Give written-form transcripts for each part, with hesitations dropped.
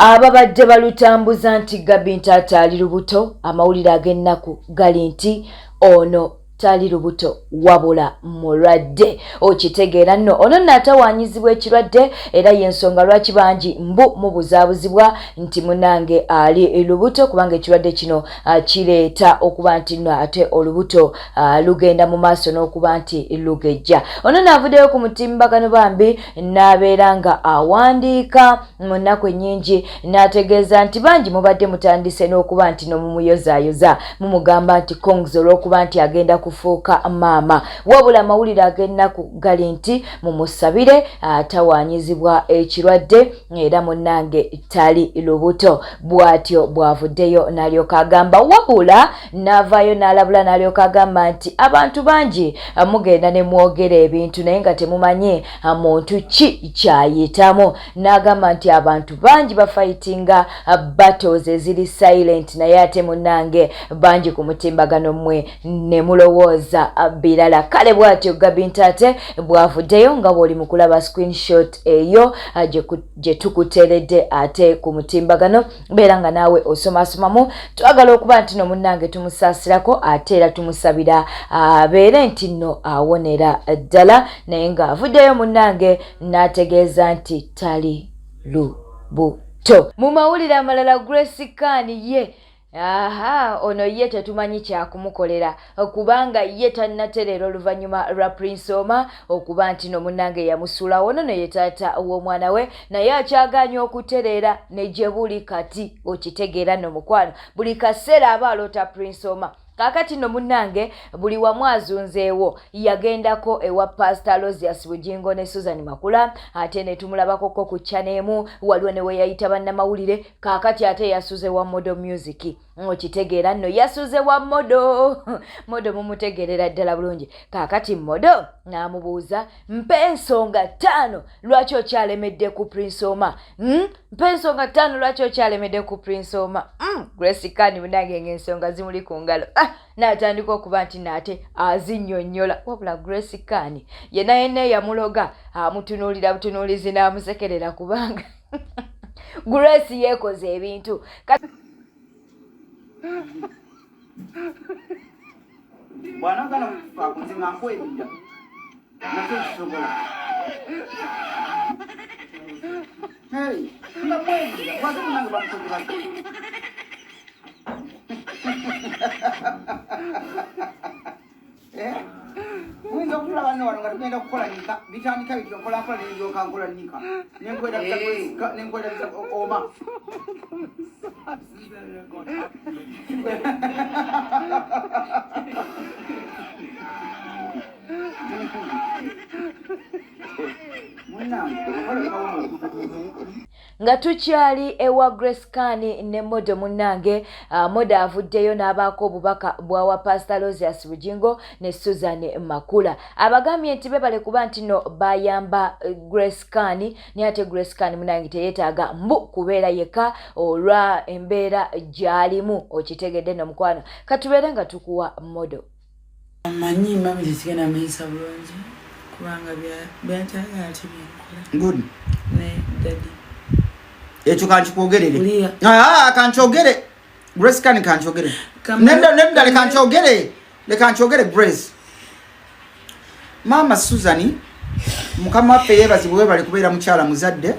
Ababadde balutambuza nti Gabi Ntaata ali lubuto, amawulire ag'ennaku gali nti ono tali lubuto wabula mulwadde. Okitegeera nno ono nnaatawanyizibwa ekirwadde era y'ensonga lwaki bangi mbu mubuzaabuzibwa nti munange ali lubuto kubanga ekirwadde kino kireeta okuba nti nno ate olubuto lugenda mu maaso n'okuba nti lugejja. Ono n'avuddeyo ku mutimbagano bambi n'abeera nga awandiika mu nnaku ennyingi n'ategeeza nti bangi mubadde mutandise n'okuba nti no mumuyozaayoza mumugamba nti kongs olw'okuba nti agenda kufuuka maama, wabula amawulire ag'ennaku gali nti mumusabire atawanyizibwa ekirwadde era munnange tali lubuto. Bw'atyo bw'avuddeyo n'alyoka agamba, wabula n'avaayo n'alabula n'alyoka agamba nti abantu bangi mugenda ne mwogera ebintu naye nga temumanyi muntu ki kyayitamu. N'agamba nti abantu bangi bafightinga battles eziri silent naye ate munnange bangi ku mutimbagano mmwe ne mulowooza birala. Kale bw'atyo Gabi Ntaata bw'avuddeyo nga bw'oli mu kulaba screenshot eyo gye tukuteeredde ate ku mutimbagano, beera nga naawe osomaasomamu. Twagala okuba nti no munnange tumusaasirako ate era tumusabira abeere nti nno awonera ddala, naye ng'avuddeyo munnange n'ategeeza nti tali lubuto. Mu mawulire amalala Grace Khan ye ono ye tetumanyi kyakumukolera kubanga ye tannatereera oluvannyuma lwa Prince Omah okuba nti no munnange yamusuulawo. Ono ne ye taata w'omwana we naye akyagaanye okutereera ne gye buli kati. Okitegeera nno mukwano, buli kaseera aba aloota Prince Omah. Kakati no munnange buli wamu azunzeewo, yagendako ewa Pastor Rosias Bugingo ne Susan Makula, ate ne tumulabakoko ku channel waliwo ne we yayita bannamawulire. Kakati ate yasuze wa Modo Music. Okitegeera nno yasuze wa Modo mumutegerera ddala bulungi. Kakati Modo n'amubuuza, mpe ensonga 5 lwaki okyalemedde ku Prince Omah. Mpe ensonga 5 lwaki okyalemedde ku Prince Omah. Grace Khan munnange ng'ensonga zimuli ku ngalo. N'atandika okuba nti naate azinnyonnyola, wabula Grace Khan yenna yamuloga amutunuulira butunuulizi n'amusekerera kubanga Grace yeekoze ebintu. Bwanagala kufa kunze ngakwerinda nakyo kisobola. Ngakwerinda kwate munange bamukozebako. Muyinza okutula banne wano nga tugenda kukola nika bitandika bityo nkolankola nendyoka nkola nika nenkwerabiza Omah. Nga tukyali ewa Grace Khan ne Modo munnange, Modo avuddeyo n'abaako obubaka bwawa Pastor Rosias Bugingo ne Susan Makula. Abagambye nti bebale kuba nti no bayamba Grace Khan, naye ate Grace Khan munnange teyeetaaga mbu kubeera yekka olwa embeera gy'alimu. Okitegedde no mukwano, katubeere nga tukuwa Modo. Amanyi mami tekigenda mayisa bulungi kubanga byantagala tebinkola. Good. Ne daddy. Ekyo kankikwogerere. Kankyogere. Grace Khan kankyogere. Nenda lekankyogere Grace. Mama Susan mukama waffe yeebazibwe bali kubeera mukyala muzadde.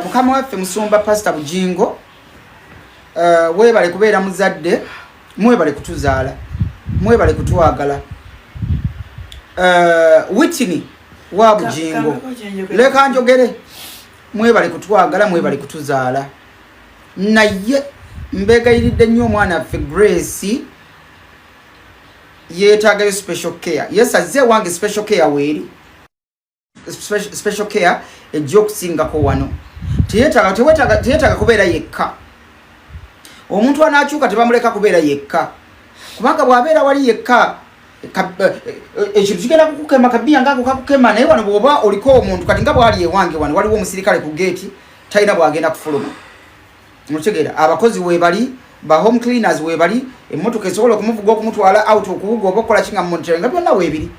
Mukama waffe musumba Pastor Bugingo weebale kubeera muzadde, mwebale kutuzaala, mwebale kutwagala. Whitney wa Bugingo leka njogere, mwebale kutwagala, mwebale kutuzaala. Naye mbegayiridde nnyo omwana waffe Grace yeetaagayo special care. Yes, azze wange special care weeri. Special care ejja okusingako wano. Teyeetaaga kubeera yekka. Omuntu anaakyuka tebamuleka kubeera yekka. Kubanga bw'abeera wali yekka ekintu kigenda kukukema kabiya ngako kakukema. Naye wano bw'oba oliko omuntu kati nga bw'ali ewange wano waliwo omusirikale ku geeti talina bw'agenda kufuluma. Mutegeera abakozi weebali, ba home cleaners weebali, emmotoka esobola okumuvuga okumutwala out okubuga oba okukola kinga monitoring nga byonna weebiri.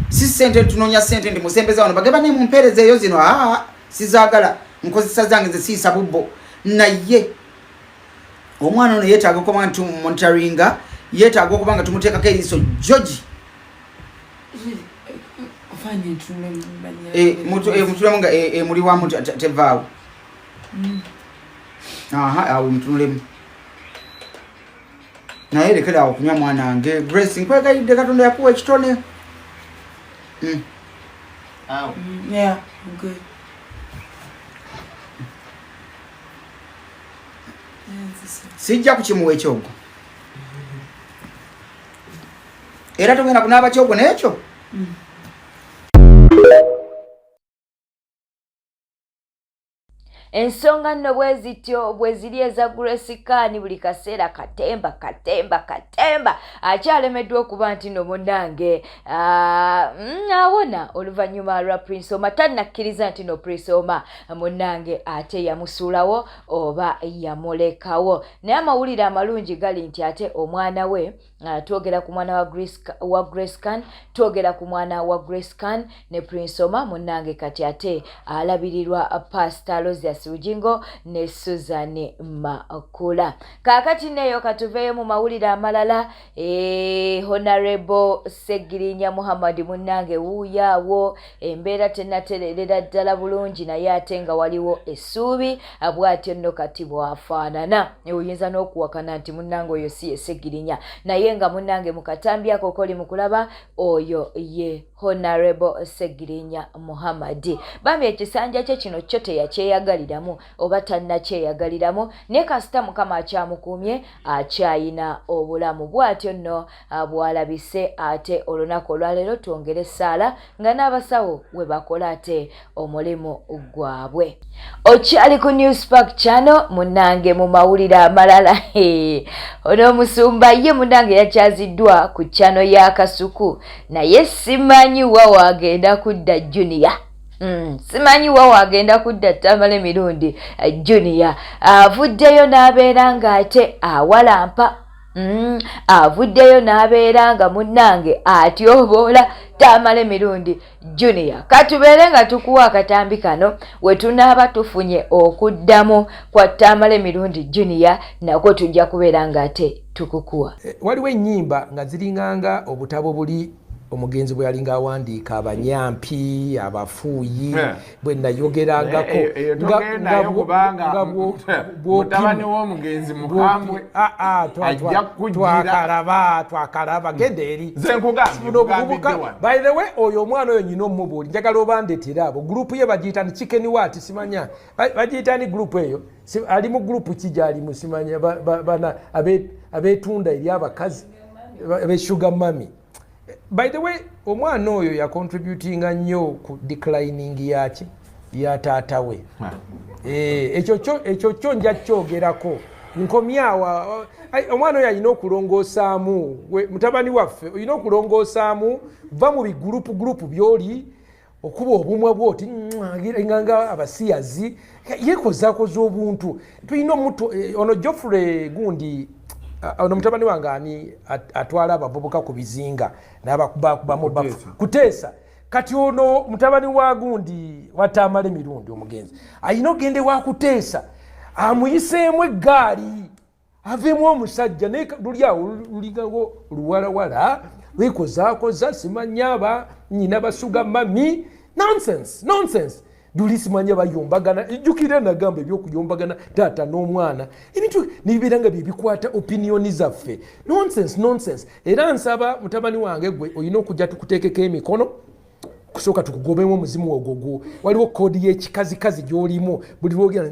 Si ssente tunoonya ssente ndi musembeza wano bageba ne mumpeereza eyo zino sizaagala. nkozesa zange ze siisa bubbo naye omwana ono yeetaaga okuba nga tumonitoringa yeetaaga okuba nga tumuteekako eriiso George mutulemu nga muli wamu tevaawo awo mutunulemu naye lekera awo okunywa mwana wange Grace nkwegayidde Katonda yakuwa ekitone Yeah, good. Sijja kukimuwa ekyogo era tugenda kunaaba kyogo n'ekyo ensonga nno bwezityo bweziri eza Grace Khan buli kaseera katemba akyalemeddwa okuba nti no munnange awona oluvannyuma lwa Prince Omah tannakkiriza nti no Prince Omah munnange ate yamusuulawo oba yamulekawo naye amawulire amalungi gali nti ate omwana we twogera ku mwana wa Grace Khan twogera ku mwana wa Grace Khan ne Prince Omah munnange kati ate alabirirwa Pastor Rosias Ujingo ne Susan Makula. Kakati neyo katuveyo mu mawulire amalala Honorable Segirinya Muhammad munnange wuuyawo embeera tennatererera ddala bulungi naye ate nga waliwo essuubi bw'atyo nno kati bwafaanana oyinza n'okuwakana nti munnange oyo si ye Segirinya naye nga munnange mu katambi ako koli mu kulaba oyo ye Honorable Segirinya Muhammad bambi ekisanja kye kino kyo teyakyeyagaliramu oba tannakyeyagaliramu ne kasita Mukama akyamukuumye akyayina obulamu bw'atyo nno bwalabise ate olunaku olwaleero twongere essaala nga n'abasawo we bakola ate omulimu gwabwe. Okyali ku Newspark Channel munnange mu mawulire amalala ono omusumba ye munnange yakyaziddwa ku channel ya Kasuku naye simanyi wa wagenda kudda Junior simanyi wa wagenda kudda Tamale mirundi Junior avuddeyo n'abeera ng'ate awalampa avuddeyo n'abeera nga munnange atyoboola Tamale mirundi Junior katubeere nga tukuwa akatambi kano we tunaaba tufunye okuddamu kwa Tamale mirundi Junior nako tujja kubeera ng'ate tukukuwa waliwo ennyimba nga ziringanga obutabo buli omugenzi bwe yalinga awandiika abanyampi abafuuyi bwe nayogerangako mutabani w'omugenzi mukambwe twakalaba genda eri by the way oyo omwana oyo nyina omubuuli njagala obandetera abo gurupu ye bagiyita ni chicken wat simanya bagiyita ni gurupu eyo ali mu gurupu ki gyalimu simanya bana abetunda eri abakazi abesugar mami. By the way, omwana oyo ya contributinga nnyo ku declining yaki ya taata we. Ekyo kyo nja kyogerako. Nkomyawa omwana oyo alina okulongoosaamu mutabani waffe olina okulongoosaamu va mu bigurupu byoli okuba obumwe bwoti nganga abasiyazi yekozaakoza obuntu tulina omuntu ono Geoffrey gundi ono mutabani wange ani atwala abavubuka ku bizinga n'abakubakubamu kuteesa kati ono mutabani wa gundi watamale mirundi omugenzi ayina ogende wa kuteesa amuyiseemu eggaali aveemu omusajja naye luli awo lulingawo luwalawala lwekozaakoza simanyaba nyina basuga mami nonsense duli simanya bayombagana ijjukira nagamba ebyokuyombagana taata n'omwana ebintu nibibeera nga byebikwata opinioni zaffe nonsense era nsaba mutabani wange gwe olina okujja tukuteekeko emikono kusooka tukugobemu omuzimu ogwo waliwo koodi y'ekikazikazi gy'olimu buli lwogera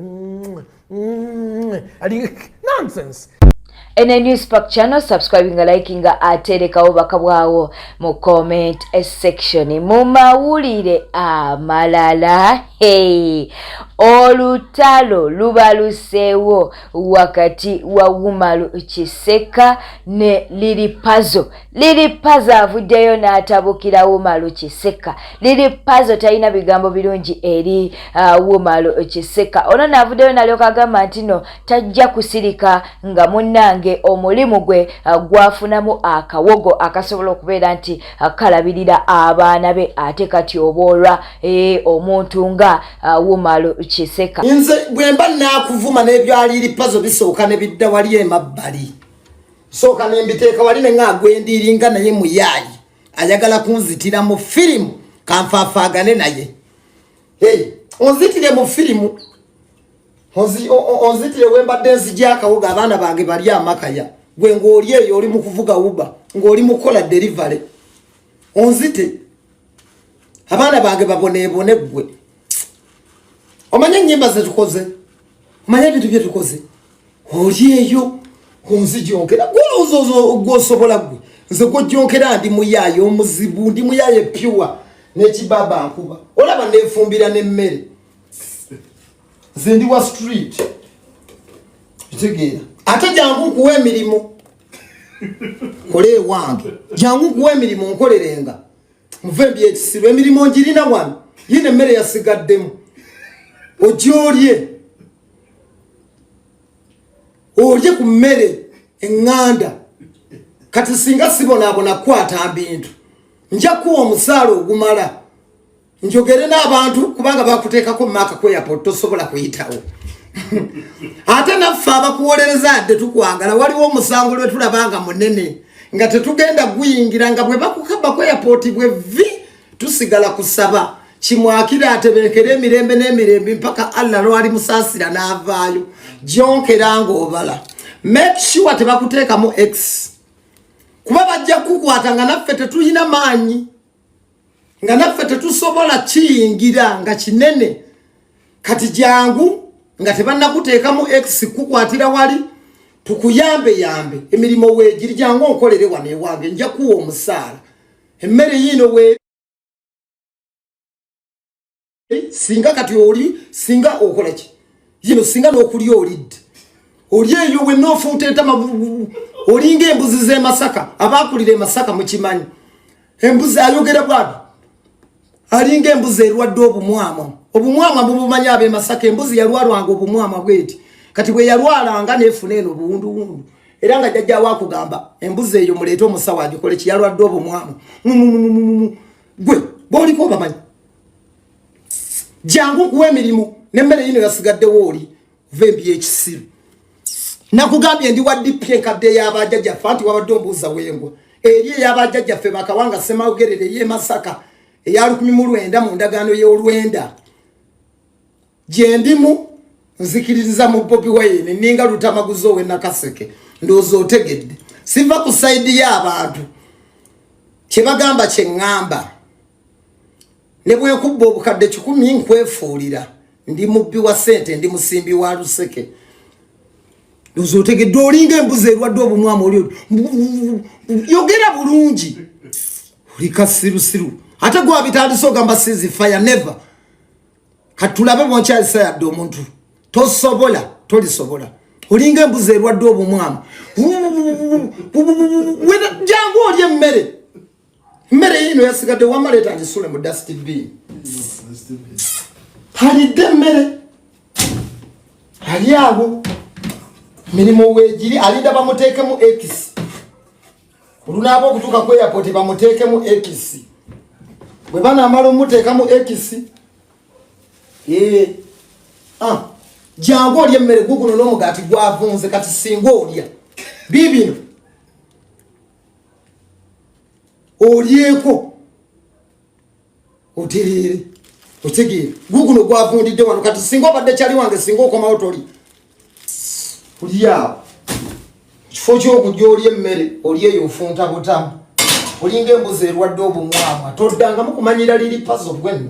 nonsense. ene Newspark Channel subscribing liking aterekawo bakabwawo mu comment section mu mawulire amalala olutalo lubaluseewo wakati wa Wumalu Kiseka ne Lilipazo avuddeyo n'atabukira Wumalu Kiseka. Lilipazo talina bigambo birungi eri Wumalu Kiseka ono n'avuddeyo n'alyoka agamba nti no tajja kusirika nga munnange munnange omulimu gwe gwafunamu akawogo akasobola okubeera nti kalabirira abaana be ate kati oboolwa omuntu nga Wumalu Kiseka. Nze bwemba nakuvuma n'ebyaliri pazo bisooka ne bidda wali emabbali sooka nembiteeka wali ne ngagwendiringa naye muyayi ayagala kunzitira mu firimu kanfaafaagane naye. Onzitire mu firimu onzitire wembadde nzija akawoga abaana bange bali amakaya gwe ng'oli eyo oli mu kuvuga Uber ng'oli mu kukola delivery onzite abaana bange baboneebone gwe. Omanye ennyimba ze tukoze omanye ebintu bye tukoze oli eyo onzijonkera gwosobola gwe nze gwojjonkera ndi muyaayo omuzibu ndi muyaayo pure n'ekibaba nkuba olaba neefumbira n'emmere nze ndi wa street kitegeera ate jangu nkuwa emirimu kole wange jangu nkuwa emirimu nkolerenga muve ebyekisiru emirimu ngirina wano yine emmere yasigaddemu ojolye olye ku mmere eŋŋanda kati singa sibonaabona kwata bintu nja kuwa omusaala ogumala njogere n'abantu kubanga bakuteekako mumaka ku airport tosobola kuyitawo ate naffe abakuwolereza adde tukwagala waliwo omusango lwe tulabanga munene nga tetugenda guyingira nga bwe bakukaba ku airport bwe vi tusigala kusaba kimwakira atebeekera emirembe n'emirembe mpaka Allah lwali musaasira n'avaayo jonkera ng'obala make sure tebakuteekamu X kuba bajja kukwata nga naffe tetulina maanyi nga naffe tetusobola kiyingira nga kinene kati jangu nga tebannakuteekamu X kukwatira wali tukuyambe emirimu weegiri jangu onkolere wano ewange nja kuwa omusaala emmere yino we singa kati oli singa okola ki yino singa n'okulya olidde oli eyo we noofuuta entama olinga embuzi z'e Masaka abaakulira e Masaka mukimanyi embuzi ayogera bwati alinga embuzi erwadde obumwamwa bubumanyi ab'e Masaka embuzi yalwalwanga obumwamwa bweti kati bwe yalwalanga neefuna eno buwunduwundu era nga jjajja waakugamba embuzi eyo muleete omusawo agikole kiyalwadde obumwamwa gwe bw'oliko obamanyi jangu kuwa emirimu n'emmere yino yasigaddewo oli vembi ekisiru nakugambye ndi waddi pyenkadde ey'abajjajjaffe anti wabadde ombuuza wengwa eri ey'abajjajjaffe bakawanga Ssemawugerere ey'e Masaka eya 1900 mu ndagaano y'olwenda gye ndimu nzikiririza mu Bobi Wine ninga Lutamaguzi owe Nakaseke ndowooza otegedde siva ku sayidi y'abantu kye bagamba kye ŋŋamba ne bwekubba obukadde 10 nkwefuulira ndi mubbi wa ssente ndi musimbi wa luseke ndowooza otegedde olinga embuzi erwadde obumwama oli yogera bulungi oli kasirusiru ate gwabitandise ogamba sizi fire never katulabe bwonkyalisa yadde omuntu tosobola tolisobola olinga embuzi erwadde obumwama jangu olye emmere yino yasigadde wamaleeta ngisule mu dustbin halidde emmere ali awo mirimu weegiri alinda bamuteekemu X olunaaba okutuuka ku airport bamuteekemu X bwe banaamala omuteekamu X jangu olya emmere guguno n'omugaati gwavunze kati singa olya biibino olyeko otereere otegeere guguno gwavundidde wano kati singa obadde kyali wange singa okomawo toli olyawo kifo ky'okujja olya emmere oli eyo ofunta butamu olinga embuzi erwadde obumwamwa toddangamu kumanyira liri pazo bwenno